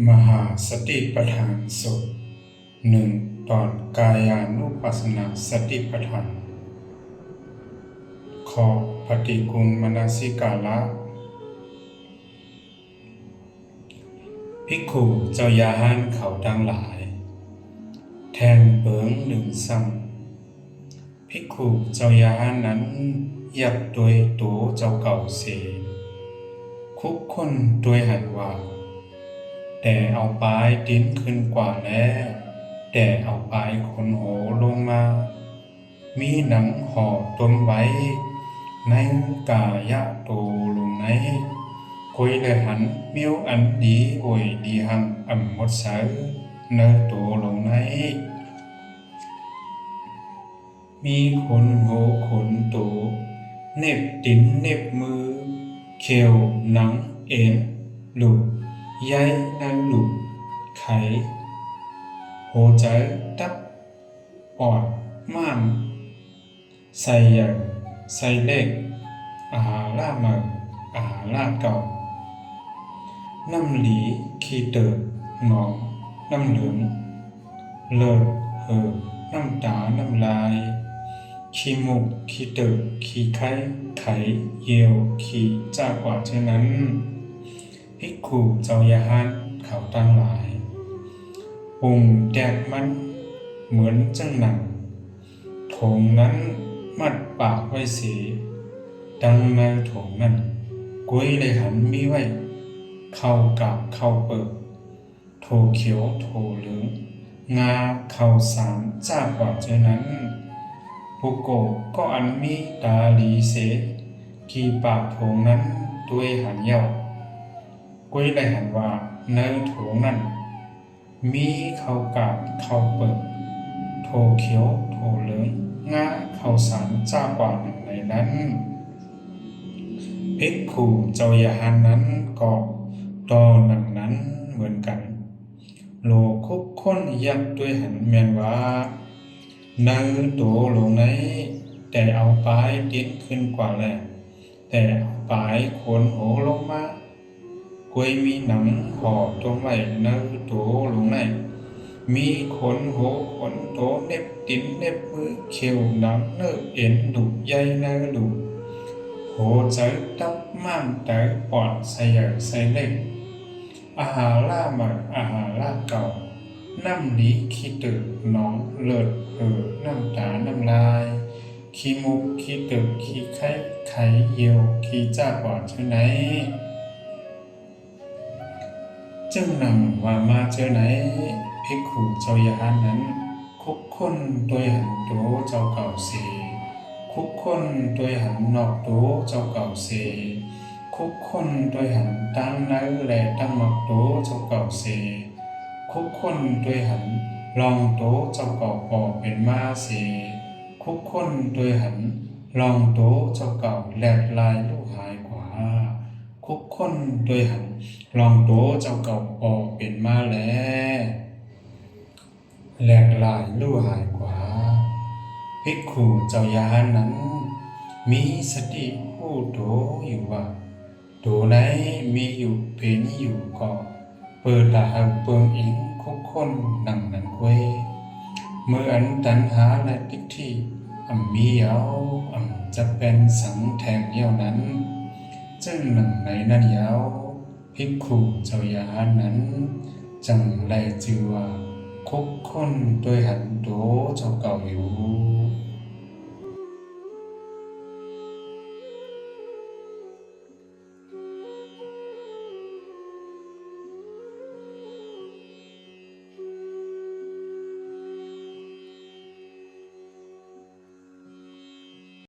มหาสติปัฏฐานสูตรหนึ่งตอนกายานุปัสสนาสติปัฏฐานข้อปฏิกูลมนสิการะภิกขุเจ้ายาหานเขาทั้งหลายแทงเปิงหนึ่งซ้ำภิกขุเจ้ายาหานนั้นยับโดยตัวเจ้าเก่าเสคุกคนโดยหันว่าแต่เอาปลายดิ้นขึ้นกว่าแล้วแต่เอาปลายขนโหลงมามีหนังห่อต้มไว้ในกายะโตลงในคุยเลยหันมิวอันดีโอยดีหังอ่ำหมดสายเนโตลงในมีขนโหขนโตเน็บติ้นเน็บมือเขียวหนังเอ็นหลุดใยนางหลุดไขหัวใจตับปอดม้ามไส้ใหญ่ไส้เล็กอาหารล่ามาอาหารล่าเก่าน้ำหลีขี้เติบหนองน้ำเหลืองเลือดเหือน้ำตาน้ำลายขี้มูกขี้เติบขี้ไข้ไขเยี่ยวขี้จ้ากว่าเช่นนั้นภิกขุเจ้ายาหานเขาตั้งหลายปรุงแดกมันเหมือนจังหนังโถงนั้นมัดปากไว้เสียดังในโถงนั้นกุ้ยเลยหันมีไว้เข้ากาบเข้าเปิดโถเขียวโถเหลืองงาเข้าสามจ้ากว่าเช่นนั้นปุโกก็อันมีตาหลีเสกีปากโถงนั้นด้วยหันเย้ากุ้ยเลยหันว่าในโถงนั้นมีเข้ากาบเข้าเปิดโถเขียวโถเหลืองงาเข้าสามจ้ากว่าหนึ่งในนั้นภิกขุเจ้ายาหานนั้นก็ต่อหนังนั้นเหมือนกันโลคุกค้นยับด้วยหันแมนว่าในตัวลงในแต่เอาปลายดิ้นขึ้นกว่าแลแต่เอาปลายโคนโหลงมากวยมีหนังห่อตัวไว้ในตัวลงในมีขนโหขนโตเน็บติ้นเน็บมือเขียวหนังเนื้อเอ็นดุใยในดุโหใจตับม้ามแต่ปอดใส่ใหญ่ใส่เล็กอาหารล่ามาอาหารล่าเก่าน้ำหลีขี้ตึกหนองเลือดน้ำตาน้ำลายขี้มุกขี้ตึกขี้ไข้ไขเยี่ยวขี้จ้าปอดเช่นไหนจึงนำว่ามาเจอไหนภิกขุเจ้ายาหานนั้นคุกคนโดยหันโตเจ้าเก่าเสคุกคนโดยหันนอกโตเจ้าเก่าเสคุกคนโดยหันตั้งในและตั้งนอกโตเจ้าเก่าเสคุกคนโดยหันลองโตเจ้าเก่าปอเป็นมาเสคุกคนโดยหันลองโตเจ้าเก่าแหลกลายลูกหายกว่าคุกคนโดยหันลองโตเจ้าเก่าปอเป็นมาแล้วแหลกลายลู่หายกว่าภิกขุเจ้ายาหานนั้นมีสติผู้โตอยู่ว่าโตไหนมีอยู่เป็นอยู่ก็เปิดตาหักเปิงอิงคุกคนดังนั้นเว้ยเมื่ออันตัณหาและทิฏฐิมีเยาจะเป็นสังแทงเยี่ยวนั้นจึงหนึ่งในนั้นเยาภิกขุเจ้ายาหานนั้นจังไรจือว่าคุกคนโดยหันโตเจ้าเก่าอยู่